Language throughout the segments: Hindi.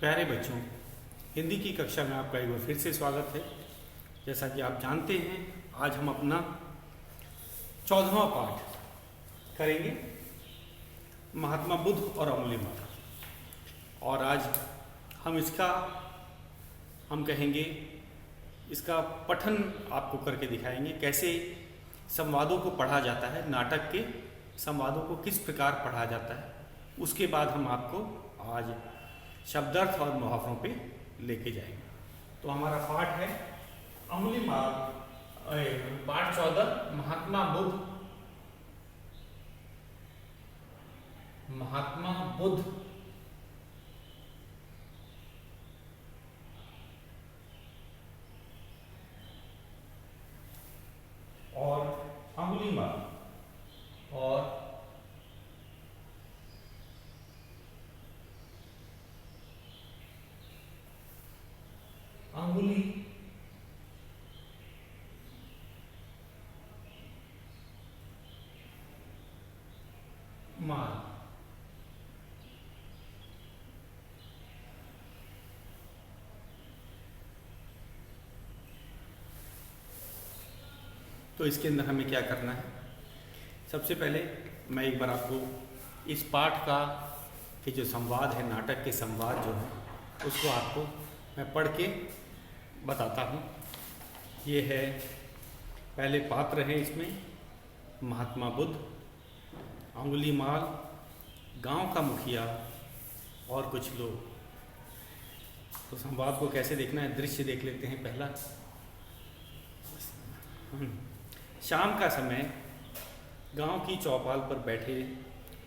प्यारे बच्चों, हिंदी की कक्षा में आपका एक बार फिर से स्वागत है। जैसा कि आप जानते हैं, आज हम अपना 14वां पाठ करेंगे, महात्मा बुद्ध और अंगुलीमाल। और आज हम कहेंगे इसका पठन आपको करके दिखाएंगे, कैसे संवादों को पढ़ा जाता है, नाटक के संवादों को किस प्रकार पढ़ा जाता है। उसके बाद हम आपको आज शब्दार्थ और मुहावरों पे लेके जाएंगे। तो हमारा पाठ है अंगुलीमाल, पाठ 14, महात्मा बुद्ध और अंगुलीमाल और अंगुली माल। तो इसके अंदर हमें क्या करना है, सबसे पहले मैं एक बार आपको इस पाठ का कि जो संवाद है, नाटक के संवाद जो है, उसको आपको मैं पढ़ के बताता हूँ। ये है, पहले पात्र हैं इसमें महात्मा बुद्ध, अंगुलीमाल, गांव का मुखिया और कुछ लोग। तो संवाद को कैसे देखना है, दृश्य देख लेते हैं। पहला, शाम का समय, गांव की चौपाल पर बैठे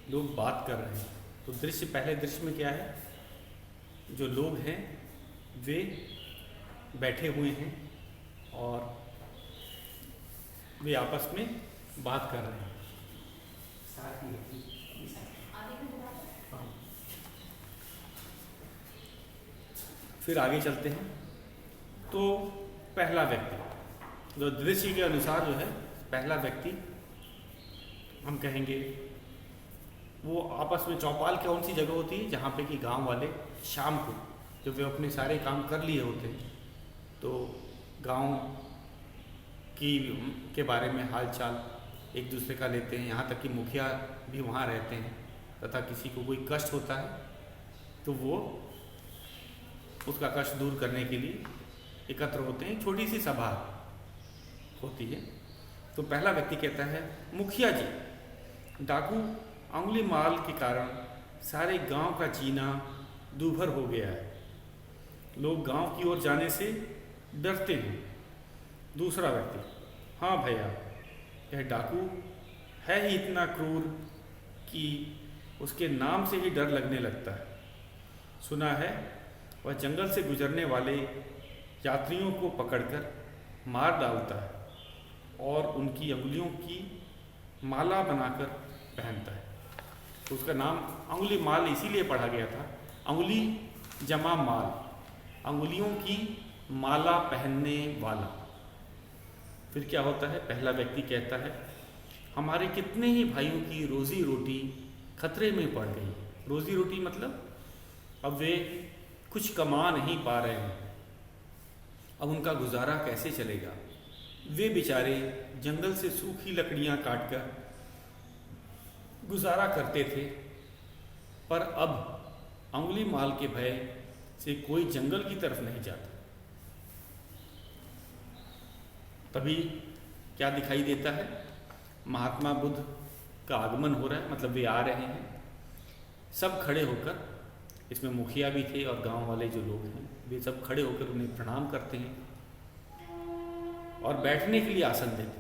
लोग बात कर रहे हैं। तो दृश्य, पहले दृश्य में क्या है, जो लोग हैं वे बैठे हुए हैं और वे आपस में बात कर रहे हैं। फिर आगे चलते हैं। तो पहला व्यक्ति, जो दृश्य के अनुसार जो है, पहला व्यक्ति हम कहेंगे, वो आपस में, चौपाल कौन सी जगह होती है जहाँ पे कि गांव वाले शाम को, जब वे अपने सारे काम कर लिए होते हैं, तो गांव के बारे में हालचाल एक दूसरे का लेते हैं। यहाँ तक कि मुखिया भी वहाँ रहते हैं, तथा किसी को कोई कष्ट होता है तो वो उसका कष्ट दूर करने के लिए एकत्र होते हैं। छोटी सी सभा होती है। तो पहला व्यक्ति कहता है, मुखिया जी, डाकू अंगुलीमाल के कारण सारे गांव का जीना दूभर हो गया है। लोग गांव की ओर जाने से डरते हैं। दूसरा व्यक्ति, हाँ भैया, यह डाकू है ही इतना क्रूर कि उसके नाम से ही डर लगने लगता है। सुना है वह जंगल से गुजरने वाले यात्रियों को पकड़कर मार डालता है और उनकी अंगुलियों की माला बनाकर पहनता है। तो उसका नाम अंगुलीमाल इसीलिए पढ़ा गया था, अंगुली जमा माल, अंगुलियों की माला पहनने वाला। फिर क्या होता है, पहला व्यक्ति कहता है, हमारे कितने ही भाइयों की रोजी रोटी खतरे में पड़ गई। रोजी रोटी मतलब अब वे कुछ कमा नहीं पा रहे हैं, अब उनका गुजारा कैसे चलेगा। वे बेचारे जंगल से सूखी लकड़ियां काटकर गुजारा करते थे, पर अब अंगुलीमाल के भय से कोई जंगल की तरफ नहीं जाता। तभी क्या दिखाई देता है, महात्मा बुद्ध का आगमन हो रहा है, मतलब वे आ रहे हैं। सब खड़े होकर, इसमें मुखिया भी थे और गांव वाले जो लोग हैं, वे सब खड़े होकर उन्हें प्रणाम करते हैं और बैठने के लिए आसन देते हैं।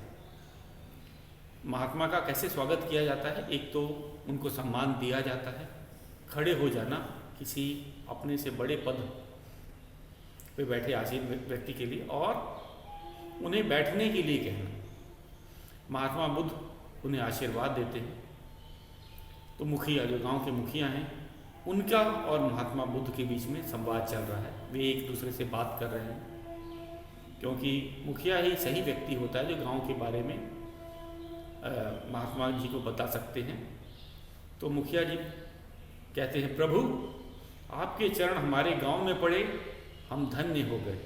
महात्मा का कैसे स्वागत किया जाता है, एक तो उनको सम्मान दिया जाता है, खड़े हो जाना किसी अपने से बड़े पद पे बैठे आसीन व्यक्ति के लिए, और उन्हें बैठने के लिए कहना। महात्मा बुद्ध उन्हें आशीर्वाद देते हैं। तो मुखिया, जो गांव के मुखिया हैं, उनका और महात्मा बुद्ध के बीच में संवाद चल रहा है। वे एक दूसरे से बात कर रहे हैं, क्योंकि मुखिया ही सही व्यक्ति होता है जो गांव के बारे में महात्मा जी को बता सकते हैं। तो मुखिया जी कहते हैं, प्रभु आपके चरण हमारे गांव में पड़े, हम धन्य हो गए।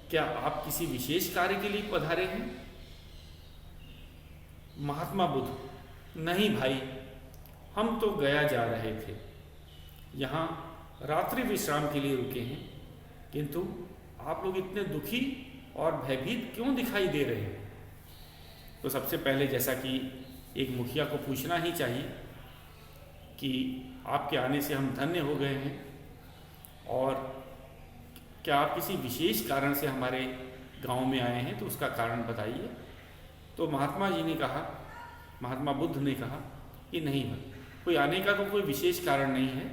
क्या आप किसी विशेष कार्य के लिए पधारे हैं? महात्मा बुद्ध: नहीं भाई, हम तो गया जा रहे थे, यहाँ रात्रि विश्राम के लिए रुके हैं, किंतु आप लोग इतने दुखी और भयभीत क्यों दिखाई दे रहे हैं? तो सबसे पहले, जैसा कि एक मुखिया को पूछना ही चाहिए कि आपके आने से हम धन्य हो गए हैं, और क्या आप किसी विशेष कारण से हमारे गांव में आए हैं, तो उसका कारण बताइए। तो महात्मा जी ने कहा, महात्मा बुद्ध ने कहा कि नहीं, कोई आने का तो कोई विशेष कारण नहीं है,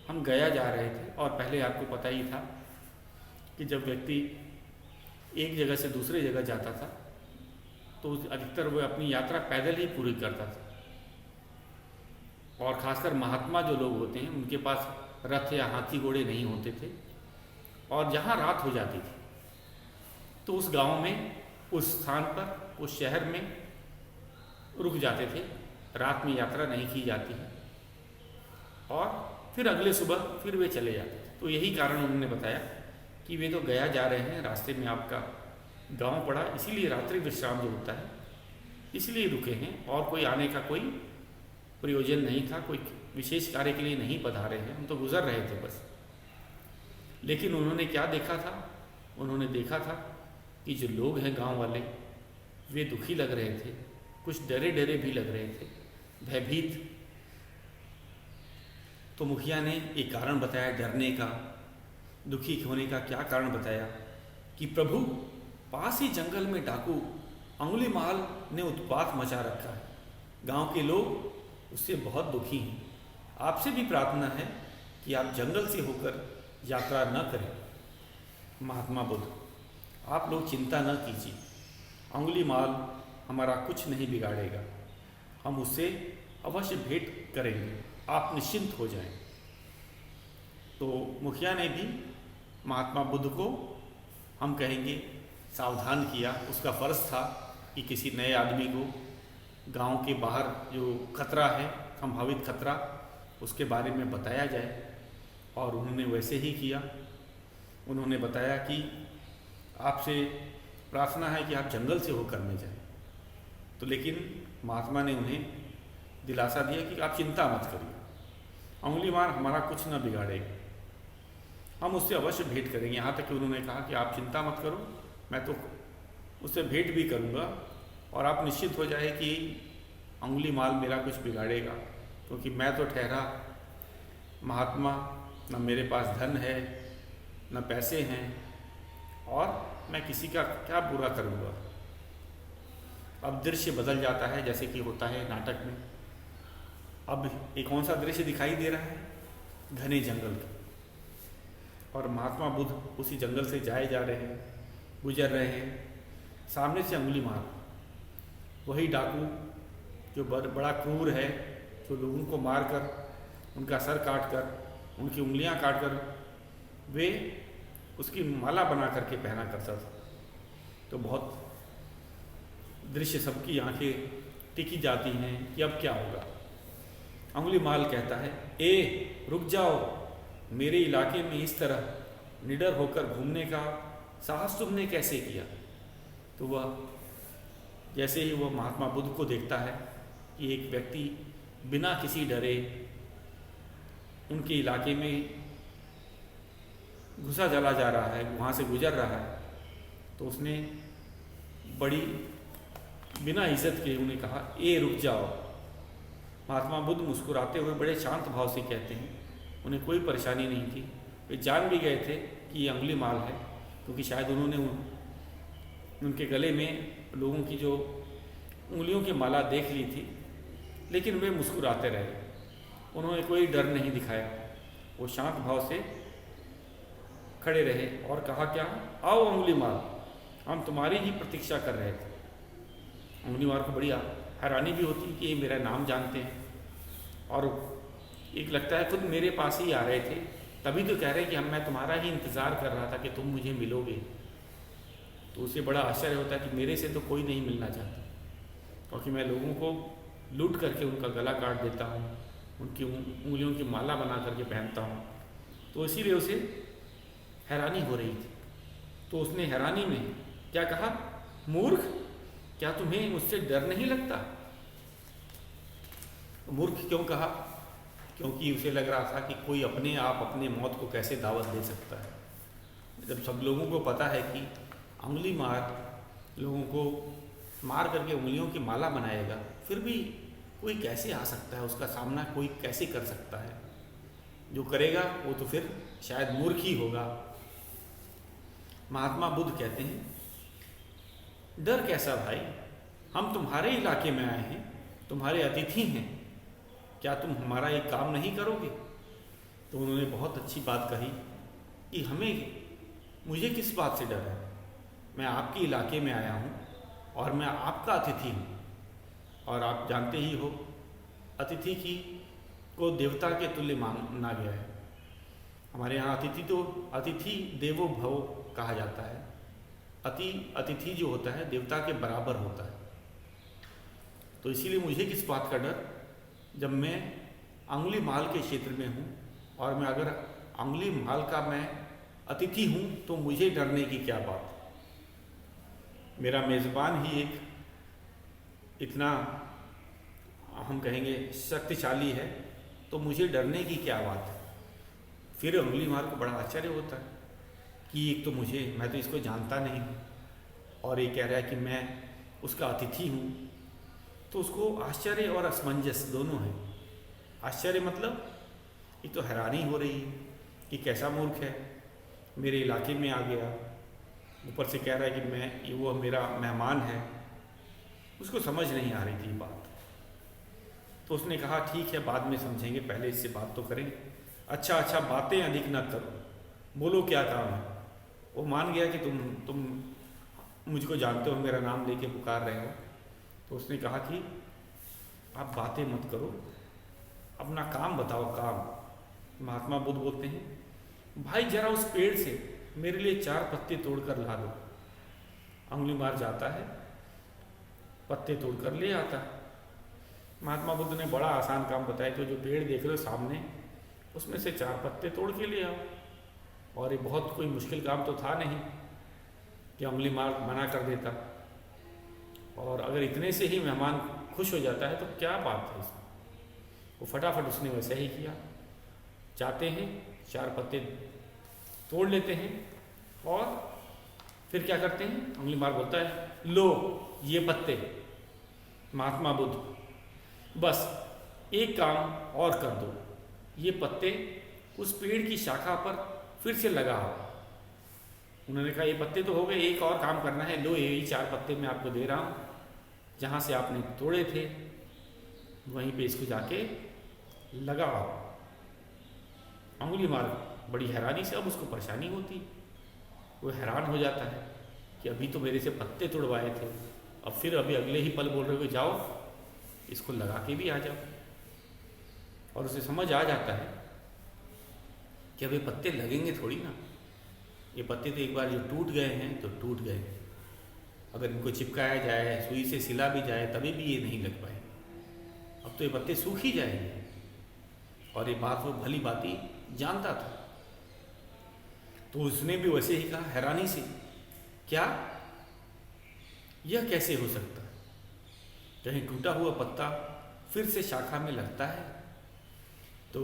हम गया जा रहे थे। और पहले आपको पता ही था कि जब व्यक्ति एक जगह से दूसरे जगह जाता था तो अधिकतर वह अपनी यात्रा पैदल ही पूरी करता था, और ख़ासकर महात्मा जो लोग होते हैं उनके पास रथ या हाथी घोड़े नहीं होते थे, और जहाँ रात हो जाती थी तो उस गांव में, उस स्थान पर, उस शहर में रुक जाते थे। रात में यात्रा नहीं की जाती है, और फिर अगले सुबह फिर वे चले जाते थे। तो यही कारण उन्होंने बताया कि वे तो गया जा रहे हैं, रास्ते में आपका गांव पड़ा, इसीलिए रात्रि विश्राम जो होता है इसलिए रुके हैं, और कोई आने का कोई प्रयोजन नहीं था, कोई विशेष कार्य के लिए नहीं पधारे हैं, हम तो गुजर रहे थे बस। लेकिन उन्होंने क्या देखा था? उन्होंने देखा था कि जो लोग हैं गांव वाले, वे दुखी लग रहे थे, कुछ डरे डरे भी लग रहे थे, भयभीत। तो मुखिया ने एक कारण बताया डरने का, दुखी होने का। क्या कारण बताया? कि प्रभु, पास ही जंगल में डाकू अंगुलीमाल ने उत्पात मचा रखा है, गांव के लोग उससे बहुत दुखी हैं। आपसे भी प्रार्थना है कि आप जंगल से होकर यात्रा न करें। महात्मा बुद्ध: आप लोग चिंता न कीजिए, अंगुलीमाल हमारा कुछ नहीं बिगाड़ेगा, हम उससे अवश्य भेंट करेंगे, आप निश्चिंत हो जाएं। तो मुखिया ने भी महात्मा बुद्ध को, हम कहेंगे, सावधान किया। उसका फ़र्ज़ था कि किसी नए आदमी को गांव के बाहर जो खतरा है, संभावित खतरा, उसके बारे में बताया जाए, और उन्होंने वैसे ही किया। उन्होंने बताया कि आपसे प्रार्थना है कि आप जंगल से होकर में जाएं। तो लेकिन महात्मा ने उन्हें दिलासा दिया कि आप चिंता मत करिए, अंगुलीमाल हमारा कुछ न बिगाड़ेगा, हम उससे अवश्य भेंट करेंगे। यहाँ तक कि उन्होंने कहा कि आप चिंता मत करो, मैं तो उससे भेंट भी करूँगा, और आप निश्चित हो जाए कि अंगुलीमाल मेरा कुछ बिगाड़ेगा, क्योंकि मैं तो ठहरा महात्मा, न मेरे पास धन है, न पैसे हैं, और मैं किसी का क्या बुरा करूँगा। अब दृश्य बदल जाता है, जैसे कि होता है नाटक में। अब एक कौन सा दृश्य दिखाई दे रहा है? घने जंगल का, और महात्मा बुद्ध उसी जंगल से जाए जा रहे हैं, गुजर रहे हैं। सामने से अंगुलीमाल, वही डाकू जो बड़ा क्रूर है, जो लोगों को मारकर, उनका सर काटकर, उनकी उंगलियां काटकर वे उसकी माला बना करके पहना करता था। तो बहुत दृश्य, सबकी आंखें टिकी जाती हैं कि अब क्या होगा। अंगुलीमाल कहता है, ए रुक जाओ, मेरे इलाके में इस तरह निडर होकर घूमने का साहस तुमने कैसे किया? तो वह, जैसे ही वह महात्मा बुद्ध को देखता है कि एक व्यक्ति बिना किसी डरे उनके इलाके में घुसा चला जा रहा है, वहाँ से गुजर रहा है, तो उसने बड़ी बिना इज्जत के उन्हें कहा, ए रुक जाओ। महात्मा बुद्ध मुस्कुराते हुए बड़े शांत भाव से कहते हैं, उन्हें कोई परेशानी नहीं थी, वे जान भी गए थे कि ये अंगुलीमाल है, क्योंकि शायद उन्होंने उनके गले में लोगों की जो उंगलियों की माला देख ली थी, लेकिन वे मुस्कुराते रहे, उन्होंने कोई डर नहीं दिखाया। वो शांत भाव से खड़े रहे और कहा, क्या? आओ अंगुलीमाल, हम तुम्हारी ही प्रतीक्षा कर रहे थे। अंगुलीमाल को बड़ी हैरानी भी होती कि ये मेरा नाम जानते हैं, और एक लगता है खुद मेरे पास ही आ रहे थे, तभी तो कह रहे हैं कि मैं तुम्हारा ही इंतज़ार कर रहा था कि तुम मुझे मिलोगे। तो उसे बड़ा आश्चर्य होता है कि मेरे से तो कोई नहीं मिलना चाहता, क्योंकि मैं लोगों को लूट करके उनका गला काट देता हूँ, उनकी उंगलियों की माला बना करके पहनता हूँ। तो इसीलिए उसे हैरानी हो रही थी। तो उसने हैरानी में क्या कहा, मूर्ख, क्या तुम्हें मुझसे डर नहीं लगता? मूर्ख क्यों कहा? क्योंकि उसे लग रहा था कि कोई अपने आप अपने मौत को कैसे दावत दे सकता है। जब सब लोगों को पता है कि उंगली मार लोगों को मार करके उंगलियों की माला बनाएगा, फिर भी कोई कैसे आ सकता है, उसका सामना कोई कैसे कर सकता है? जो करेगा वो तो फिर शायद मूर्ख ही होगा। महात्मा बुद्ध कहते हैं, डर कैसा भाई, हम तुम्हारे इलाके में आए हैं, तुम्हारे अतिथि हैं, क्या तुम हमारा एक काम नहीं करोगे? तो उन्होंने बहुत अच्छी बात कही कि मुझे किस बात से डर है, मैं आपके इलाके में आया हूँ और मैं आपका अतिथि हूँ। और आप जानते ही हो, अतिथि को देवता के तुल्य माना गया है। हमारे यहाँ अतिथि देवो भव कहा जाता है। अतिथि जो होता है देवता के बराबर होता है। तो इसीलिए मुझे किस बात का डर, जब मैं अंगुली माल के क्षेत्र में हूँ और मैं अगर अंगुली माल का मैं अतिथि हूँ तो मुझे डरने की क्या बात। मेरा मेज़बान ही एक इतना हम कहेंगे शक्तिशाली है, तो मुझे डरने की क्या बात है। फिर अंगुली माल को बड़ा आश्चर्य होता है कि एक तो मैं तो इसको जानता नहीं हूँ और ये कह रहा है कि मैं उसका अतिथि हूँ। तो उसको आश्चर्य और असमंजस दोनों है। आश्चर्य मतलब एक तो हैरानी हो रही है कि कैसा मूर्ख है, मेरे इलाके में आ गया, ऊपर से कह रहा है कि वो मेरा मेहमान है। उसको समझ नहीं आ रही थी बात। तो उसने कहा ठीक है, बाद में समझेंगे, पहले इससे बात तो करें। अच्छा बातें अधिक न करो, बोलो क्या काम है। वो मान गया कि तुम मुझको जानते हो, मेरा नाम लेके पुकार रहे हो। तो उसने कहा कि आप बातें मत करो, अपना काम बताओ, काम। महात्मा बुद्ध बोलते हैं, भाई जरा उस पेड़ से मेरे लिए 4 पत्ते तोड़कर ला दो। अंगुली मार जाता है, पत्ते तोड़कर ले आता है। महात्मा बुद्ध ने बड़ा आसान काम बताया कि जो पेड़ देख रहे हो सामने, उसमें से 4 पत्ते तोड़ के ले आओ। और ये बहुत कोई मुश्किल काम तो था नहीं कि अंगुली मार मना कर देता। और अगर इतने से ही मेहमान खुश हो जाता है तो क्या बात है इसमें। वो फटाफट उसने वैसा ही किया। जाते हैं, 4 पत्ते तोड़ लेते हैं और फिर क्या करते हैं, अंगुली मार बोलता है, लो ये पत्ते। महात्मा बुद्ध, बस एक काम और कर दो, ये पत्ते उस पेड़ की शाखा पर फिर से लगाओ। उन्होंने कहा ये पत्ते तो हो गए, एक और काम करना है, लो यही 4 पत्ते मैं आपको दे रहा हूँ, जहाँ से आपने तोड़े थे वहीं पे इसको जाके लगाओ। अंगुली मार बड़ी हैरानी से, अब उसको परेशानी होती, वो हैरान हो जाता है कि अभी तो मेरे से पत्ते तोड़वाए थे, अब फिर अभी अगले ही पल बोल रहे हो जाओ इसको लगा के भी आ जाओ। और उसे समझ आ जाता है कि अब ये पत्ते लगेंगे थोड़ी ना, ये पत्ते तो एक बार जो टूट गए हैं तो टूट गए, अगर इनको चिपकाया जाए, सुई से सिला भी जाए, तभी भी ये नहीं लग पाए। अब तो ये पत्ते सूख ही जाएंगे। और ये बात वो भली भांति जानता था। तो उसने भी वैसे ही कहा हैरानी से, क्या यह कैसे हो सकता है, कहीं टूटा हुआ पत्ता फिर से शाखा में लगता है। तो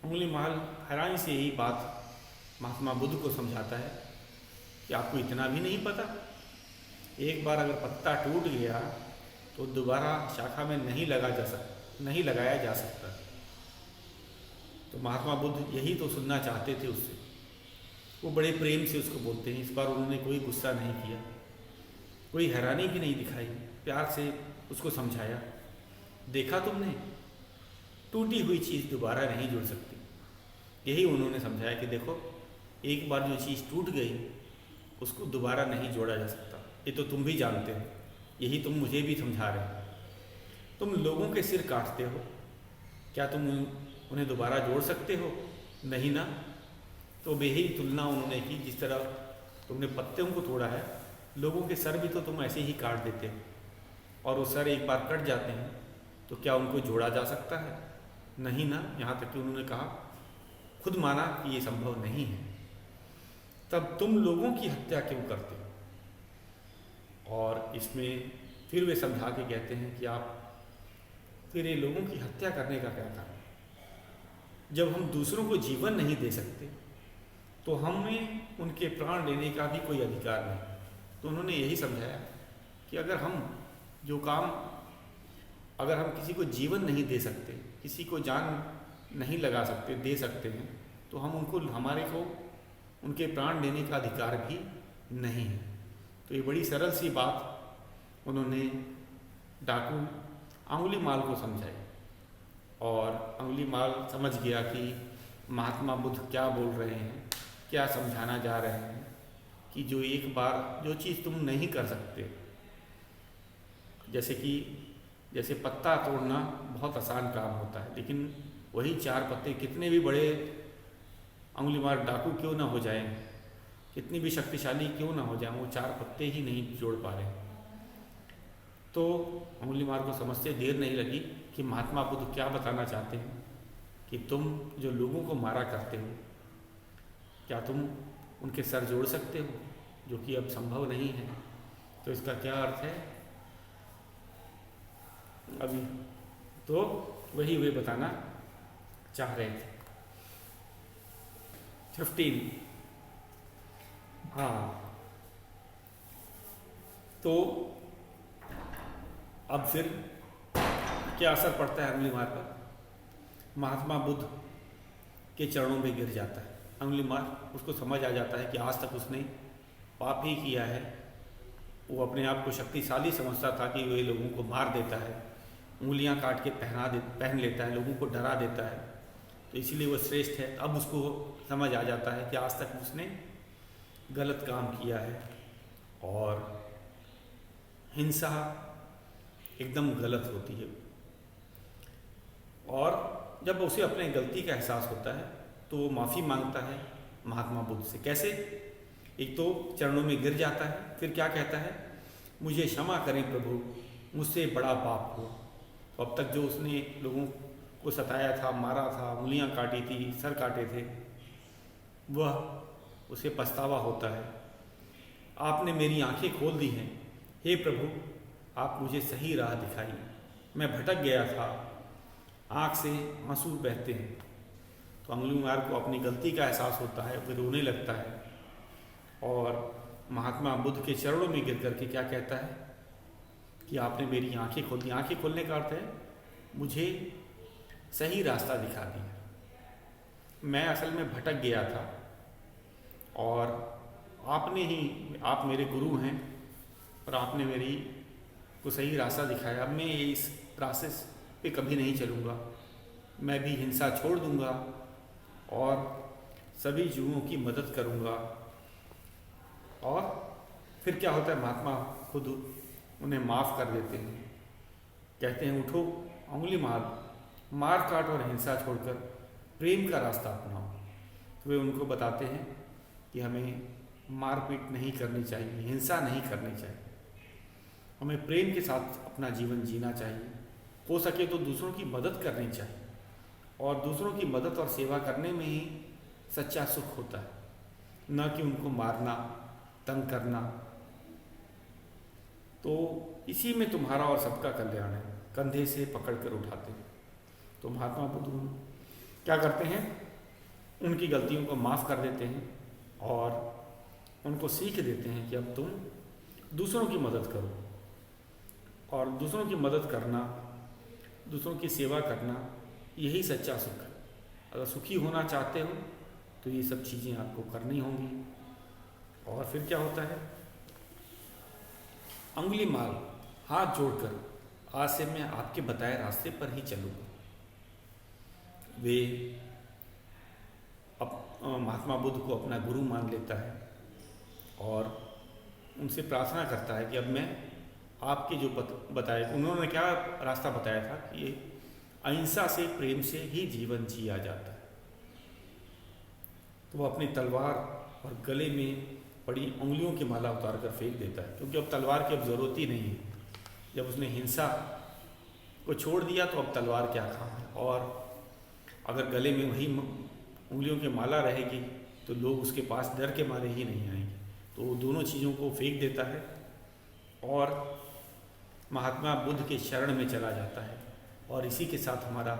अंगुली माल हैरानी से यही बात महात्मा बुद्ध को समझाता है कि आपको इतना भी नहीं पता, एक बार अगर पत्ता टूट गया तो दोबारा शाखा में नहीं लगाया जा सकता। तो महात्मा बुद्ध यही तो सुनना चाहते थे उससे। वो बड़े प्रेम से उसको बोलते हैं। इस बार उन्होंने कोई गुस्सा नहीं किया, कोई हैरानी भी नहीं दिखाई, प्यार से उसको समझाया। देखा तुमने, टूटी हुई चीज़ दोबारा नहीं जुड़ सकती। यही उन्होंने समझाया कि देखो, एक बार जो चीज़ टूट गई उसको दोबारा नहीं जोड़ा जा सकता। ये तो तुम भी जानते हो, यही तुम मुझे भी समझा रहे हो। तुम लोगों के सिर काटते हो, क्या तुम उन्हें दोबारा जोड़ सकते हो? नहीं ना। तो यही तुलना उन्होंने की, जिस तरह तुमने पत्तों को तोड़ा है, लोगों के सर भी तो तुम ऐसे ही काट देते हो, और वो सर एक बार कट जाते हैं तो क्या उनको जोड़ा जा सकता है? नहीं ना। यहाँ तक कि उन्होंने कहा, खुद माना कि ये संभव नहीं है। तब तुम लोगों की हत्या क्यों करते हो? और इसमें फिर वे समझा के कहते हैं कि आप फिर ये लोगों की हत्या करने का क्या कारण? जब हम दूसरों को जीवन नहीं दे सकते तो हमें उनके प्राण लेने का भी कोई अधिकार नहीं। तो उन्होंने यही समझाया कि अगर हम किसी को जीवन नहीं दे सकते, किसी को जान नहीं लगा सकते, दे सकते हैं, तो हमारे को उनके प्राण लेने का अधिकार भी नहीं है। तो ये बड़ी सरल सी बात उन्होंने डाकू अंगुलीमाल को समझाई, और अंगुलीमाल समझ गया कि महात्मा बुद्ध क्या बोल रहे हैं, क्या समझाना जा रहे हैं, कि जो चीज़ तुम नहीं कर सकते, जैसे पत्ता तोड़ना बहुत आसान काम होता है, लेकिन वही 4 पत्ते कितने भी बड़े अंगुलीमाल डाकू क्यों ना हो जाएं, कितनी भी शक्तिशाली क्यों ना हो जाएं, वो 4 पत्ते ही नहीं जोड़ पा रहे। तो अंगुलीमाल को समझते देर नहीं लगी कि महात्मा बुद्ध क्या बताना चाहते हैं, कि तुम जो लोगों को मारा करते हो, क्या तुम उनके सर जोड़ सकते हो, जो कि अब संभव नहीं है। तो इसका क्या अर्थ है अभी? तो वही वे बताना चाह रहे थे। 15। हाँ, तो अब फिर क्या असर पड़ता है अंगुलीमाल पर? महात्मा बुद्ध के चरणों में गिर जाता है अंगुलीमाल। उसको समझ आ जाता है कि आज तक उसने पाप ही किया है। वो अपने आप को शक्तिशाली समझता था कि वे लोगों को मार देता है, उंगलियां काट के पहन लेता है, लोगों को डरा देता है, तो इसीलिए वो श्रेष्ठ है। अब उसको समझ आ जाता है कि आज तक उसने गलत काम किया है, और हिंसा एकदम गलत होती है। और जब उसे अपने गलती का एहसास होता है तो वो माफ़ी मांगता है महात्मा बुद्ध से। कैसे? एक तो चरणों में गिर जाता है, फिर क्या कहता है, मुझे क्षमा करें प्रभु, मुझसे बड़ा पाप हुआ। तो अब तक जो उसने लोगों को सताया था, मारा था, उंगलियां काटी थी, सर काटे थे, वह उसे पछतावा होता है। आपने मेरी आंखें खोल दी हैं, हे प्रभु, आप मुझे सही राह दिखाई। मैं भटक गया था, आँख से आंसू बहते हैं। तो अंगुलीमाल को अपनी गलती का एहसास होता है, फिर रोने लगता है, और महात्मा बुद्ध के चरणों में गिर करके क्या कहता है कि आपने मेरी आंखें खोल दी। आंखें खोलने का अर्थ है मुझे सही रास्ता दिखा दिया। मैं असल में भटक गया था, और आप मेरे गुरु हैं, और आपने मेरी को सही रास्ता दिखाया। अब मैं इस रास्ते पे कभी नहीं चलूँगा, मैं भी हिंसा छोड़ दूँगा और सभी जीवों की मदद करूँगा। और फिर क्या होता है, महात्मा खुद उन्हें माफ़ कर देते हैं, कहते हैं उठो अंगुलीमाल, मार काट और हिंसा छोड़कर प्रेम का रास्ता अपनाओ। तो वे उनको बताते हैं कि हमें मारपीट नहीं करनी चाहिए, हिंसा नहीं करनी चाहिए, हमें प्रेम के साथ अपना जीवन जीना चाहिए। हो सके तो दूसरों की मदद करनी चाहिए, और दूसरों की मदद और सेवा करने में ही सच्चा सुख होता है, न कि उनको मारना, तंग करना। तो इसी में तुम्हारा और सबका कल्याण है, कंधे से पकड़ कर उठाते हैं। तो महात्मा बुद्ध क्या करते हैं, उनकी गलतियों को माफ़ कर देते हैं और उनको सीख देते हैं कि अब तुम दूसरों की मदद करो, और दूसरों की मदद करना, दूसरों की सेवा करना, यही सच्चा सुख है। अगर सुखी होना चाहते हो तो ये सब चीज़ें आपको करनी होंगी। और फिर क्या होता है, अंगुलीमाल हाथ जोड़कर, आज से मैं आपके बताए रास्ते पर ही चलूँगा। वे महात्मा बुद्ध को अपना गुरु मान लेता है और उनसे प्रार्थना करता है कि अब मैं आपके जो बताए, उन्होंने क्या रास्ता बताया था कि ये अहिंसा से, प्रेम से ही जीवन जिया जाता है। तो वो अपनी तलवार और गले में पड़ी उंगलियों की माला उतार कर फेंक देता है, क्योंकि अब तलवार की अब ज़रूरत ही नहीं है। जब उसने हिंसा को छोड़ दिया तो अब तलवार क्या काम है। और अगर गले में वही उंगलियों की माला रहेगी तो लोग उसके पास डर के मारे ही नहीं आएंगे। तो वो दोनों चीज़ों को फेंक देता है और महात्मा बुद्ध के शरण में चला जाता है, और इसी के साथ हमारा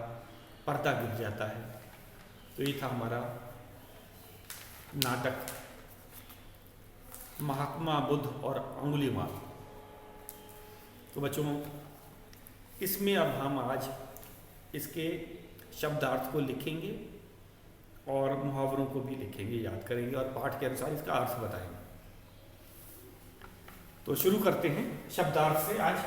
पर्दा गिर जाता है। तो ये था हमारा नाटक महात्मा बुद्ध और अंगुलीमाल। तो बच्चों, इसमें अब हम आज इसके शब्दार्थ को लिखेंगे और मुहावरों को भी लिखेंगे, याद करेंगे और पाठ के अनुसार इसका अर्थ बताएंगे। तो शुरू करते हैं शब्दार्थ से आज।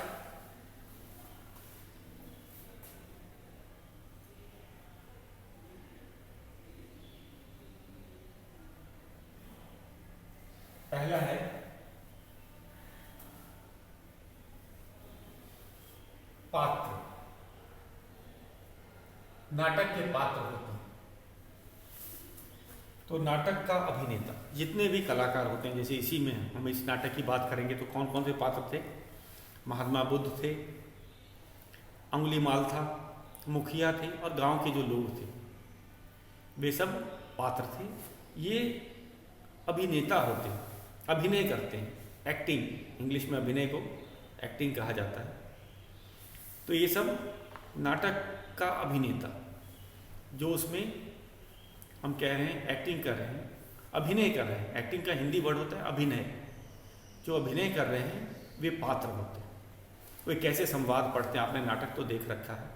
पहला है पात्र। नाटक के पात्र होते हैं। तो नाटक का अभिनेता, जितने भी कलाकार होते हैं, जैसे इसी में हम इस नाटक की बात करेंगे तो कौन कौन से पात्र थे? महात्मा बुद्ध थे, अंगुलीमाल था, मुखिया थे और गांव के जो लोग थे वे सब पात्र थे। ये अभिनेता होते हैं, अभिनय करते हैं, एक्टिंग, इंग्लिश में अभिनय को एक्टिंग कहा जाता है। तो ये सब नाटक का अभिनेता, जो उसमें हम कह रहे हैं एक्टिंग कर रहे हैं, अभिनय कर रहे हैं। एक्टिंग का हिंदी वर्ड होता है अभिनय। जो अभिनय कर रहे हैं वे पात्र होते हैं। वे कैसे संवाद पढ़ते हैं, आपने नाटक तो देख रखा है,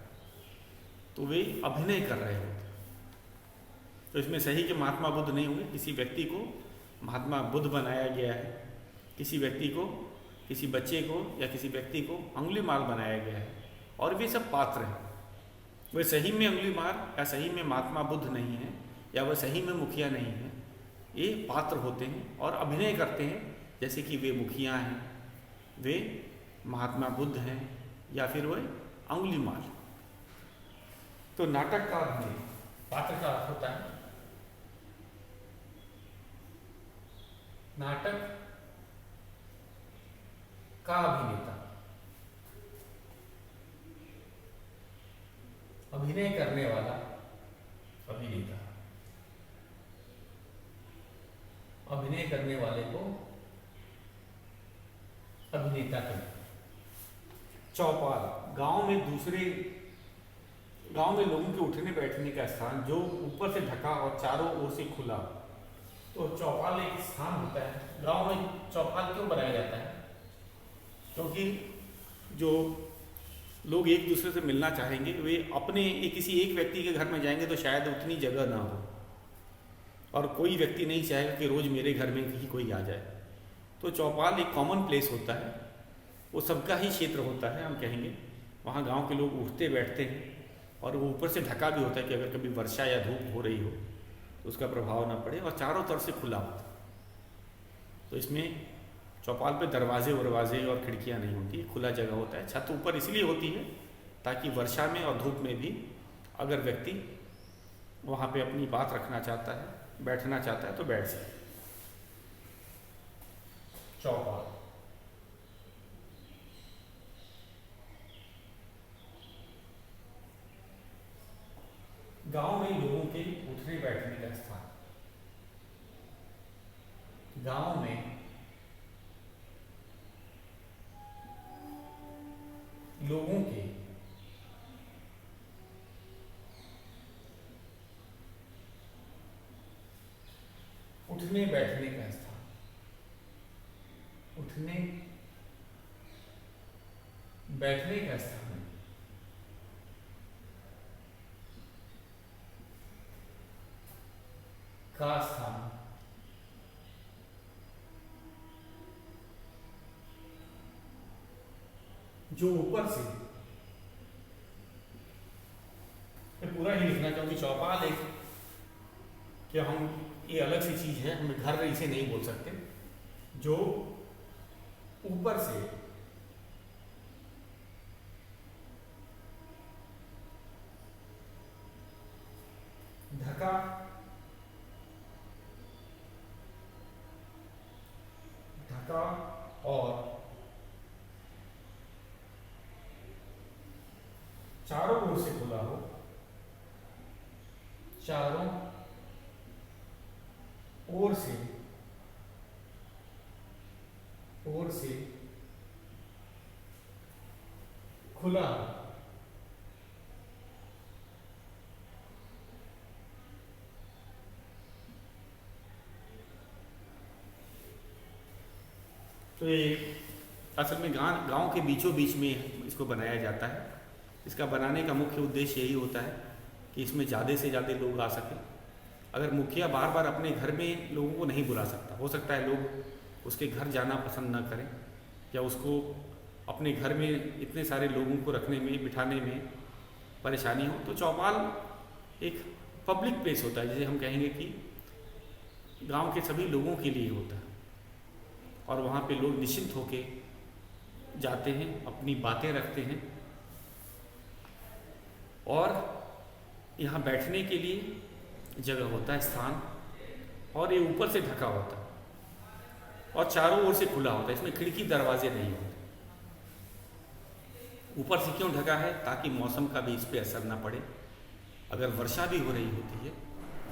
तो वे अभिनय कर रहे होते हैं। तो इसमें सही कि महात्मा बुद्ध नहीं होंगे, किसी व्यक्ति को महात्मा बुद्ध बनाया गया है, किसी व्यक्ति को, किसी बच्चे को या किसी व्यक्ति को अंगुलीमाल बनाया गया है, और वे सब पात्र हैं। वे सही में अंगुलीमाल या सही में महात्मा बुद्ध नहीं है, या वह सही में मुखिया नहीं है। ये पात्र होते हैं और अभिनय करते हैं, जैसे कि वे मुखिया हैं, वे महात्मा बुद्ध हैं, या फिर वह अंगुलीमाल। तो नाटक का अभिनय, पात्र का अर्थ होता है नाटक का अभिनेता, अभिनय करने वाला अभिनेता, अभिनय करने वाले को अभिनेता कहते हैं। चौपाल, गांव में लोगों के उठने बैठने का स्थान जो ऊपर से ढका और चारों ओर से खुला। तो चौपाल एक स्थान होता है। गांव में चौपाल क्यों बनाया जाता है? क्योंकि जो लोग एक दूसरे से मिलना चाहेंगे, वे अपने किसी एक व्यक्ति के घर में जाएंगे तो शायद उतनी जगह ना हो, और कोई व्यक्ति नहीं चाहेगा कि रोज मेरे घर में ही कोई आ जाए। तो चौपाल एक कॉमन प्लेस होता है, वो सबका ही क्षेत्र होता है, हम कहेंगे। वहाँ गांव के लोग उठते बैठते हैं, और वो ऊपर से ढका भी होता है कि अगर कभी वर्षा या धूप हो रही हो तो उसका प्रभाव ना पड़े, और चारों तरफ से खुला होता है। तो इसमें चौपाल पे दरवाजे वरवाजे और खिड़कियाँ नहीं होती, खुला जगह होता है। छत ऊपर इसलिए होती है ताकि वर्षा में और धूप में भी अगर व्यक्ति वहाँ पे अपनी बात रखना चाहता है, बैठना चाहता है, तो बैठ सके। चौपाल। गांव में लोगों के उठने बैठने का स्थान, गांव में लोगों के उठने बैठने का स्थान, उठने बैठने का स्थान का स्थान जो ऊपर से, मैं पूरा ही लिखना चाहूँगी। चौपाल एक, क्या हम ये अलग सी चीज है, हम घर इसे नहीं बोल सकते, जो ऊपर से ढका और चारों ओर से खुला हो, चारों ओर से खुला हो। तो ये असल में गांव के बीचों बीच में इसको बनाया जाता है। इसका बनाने का मुख्य उद्देश्य यही होता है कि इसमें ज़्यादा से ज़्यादा लोग आ सकें। अगर मुखिया बार बार अपने घर में लोगों को नहीं बुला सकता, हो सकता है लोग उसके घर जाना पसंद न करें या उसको अपने घर में इतने सारे लोगों को रखने में, बिठाने में परेशानी हो, तो चौपाल एक पब्लिक प्लेस होता है, जिसे हम कहेंगे कि गांव के सभी लोगों के लिए होता है। और वहाँ पे लोग निश्चिंत होके जाते हैं, अपनी बातें रखते हैं और यहाँ बैठने के लिए जगह होता है, स्थान, और ये ऊपर से ढका होता है और चारों ओर से खुला होता है। इसमें खिड़की दरवाजे नहीं होते। ऊपर से क्यों ढका है? ताकि मौसम का भी इस पर असर ना पड़े। अगर वर्षा भी हो रही होती है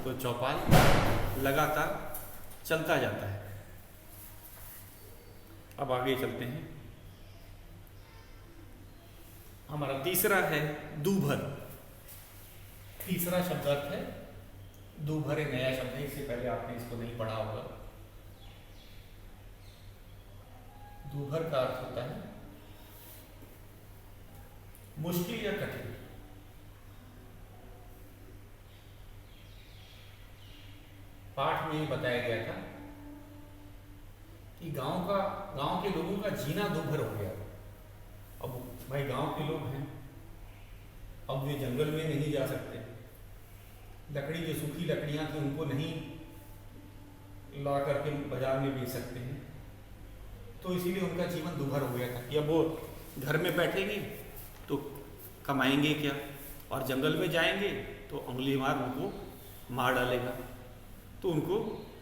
तो चौपाल लगातार चलता जाता है। अब आगे चलते हैं। हमारा तीसरा है दूभर। तीसरा शब्द अर्थ है दूभर। एक नया शब्द है, इससे पहले आपने इसको नहीं पढ़ा होगा। दूभर का अर्थ होता है मुश्किल या कठिन। पाठ में ये बताया गया था कि गांव के लोगों का जीना दूभर हो गया। अब भाई गांव के लोग हैं, अब वे जंगल में नहीं जा सकते। लकड़ी, जो सूखी लकड़ियां थी, उनको नहीं ला करके बाजार में बेच सकते हैं, तो इसीलिए उनका जीवन दूभर हो गया था कि अब वो घर में बैठेंगे तो कमाएंगे क्या, और जंगल में जाएंगे तो उंगली मार उनको मार डालेगा। तो उनको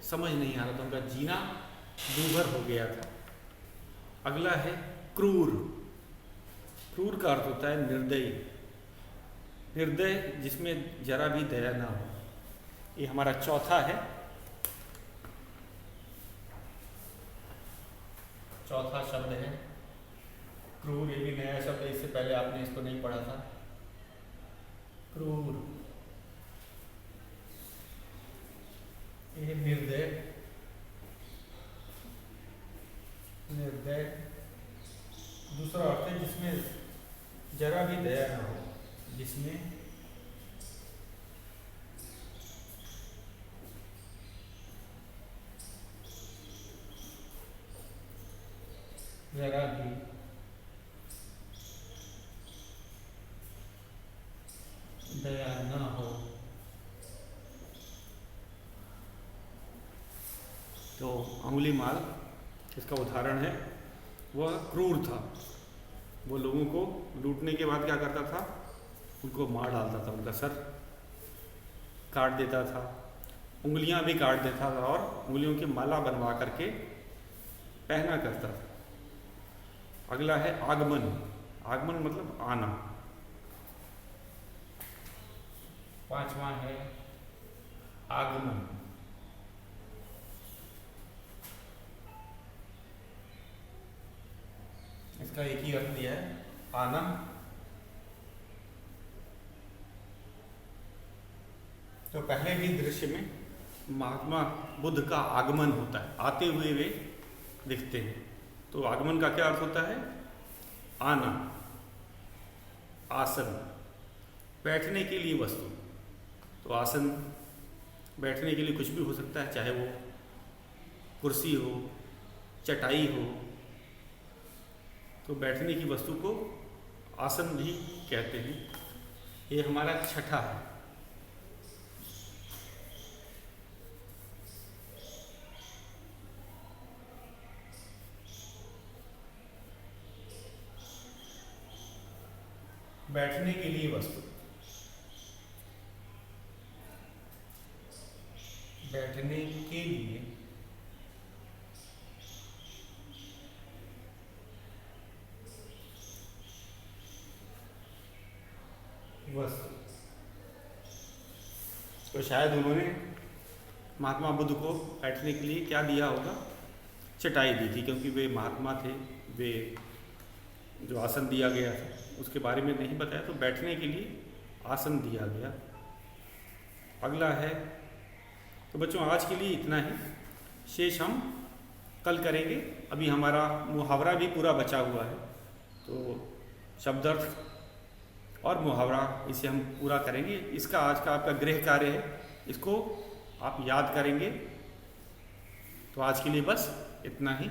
समझ नहीं आ रहा था, उनका जीना दूभर हो गया था। अगला है क्रूर। क्रूर का अर्थ होता है निर्दयी। निर्दय, जिसमें जरा भी दया ना हो। ये हमारा चौथा है, चौथा शब्द है क्रूर। ये भी नया शब्द है, इससे पहले आपने इसको नहीं पढ़ा था। क्रूर, ये निर्दय। निर्दय दूसरा अर्थ है जिसमें जरा भी दया ना हो, जिसमें जरा भी दया ना हो। तो अंगुली माल इसका उदाहरण है। वह क्रूर था, वो लोगों को लूटने के बाद क्या करता था, उनको मार डालता था, उनका सर काट देता था, उंगलियां भी काट देता था और उंगलियों की माला बनवा करके पहना करता था। अगला है आगमन। आगमन मतलब आना। पांचवा है आगमन। इसका एक ही अर्थ दिया है, आना। तो पहले भी दृश्य में महात्मा बुद्ध का आगमन होता है, आते हुए वे दिखते हैं। तो आगमन का क्या अर्थ होता है? आना। आसन, बैठने के लिए वस्तु। तो आसन बैठने के लिए कुछ भी हो सकता है, चाहे वो कुर्सी हो, चटाई हो। तो बैठने की वस्तु को आसन भी कहते हैं। ये हमारा छठा है। बैठने के लिए वस्तु। बैठने के लिए वस्तु। तो शायद उन्होंने महात्मा बुद्ध को बैठने के लिए क्या दिया होगा, चटाई दी थी, क्योंकि वे महात्मा थे। वे जो आसन दिया गया था उसके बारे में नहीं बताया, तो बैठने के लिए आसन दिया गया। अगला है, तो बच्चों आज के लिए इतना ही, शेष हम कल करेंगे। अभी हमारा मुहावरा भी पूरा बचा हुआ है, तो शब्दार्थ और मुहावरा इसे हम पूरा करेंगे। इसका आज का आपका गृह कार्य है, इसको आप याद करेंगे। तो आज के लिए बस इतना ही।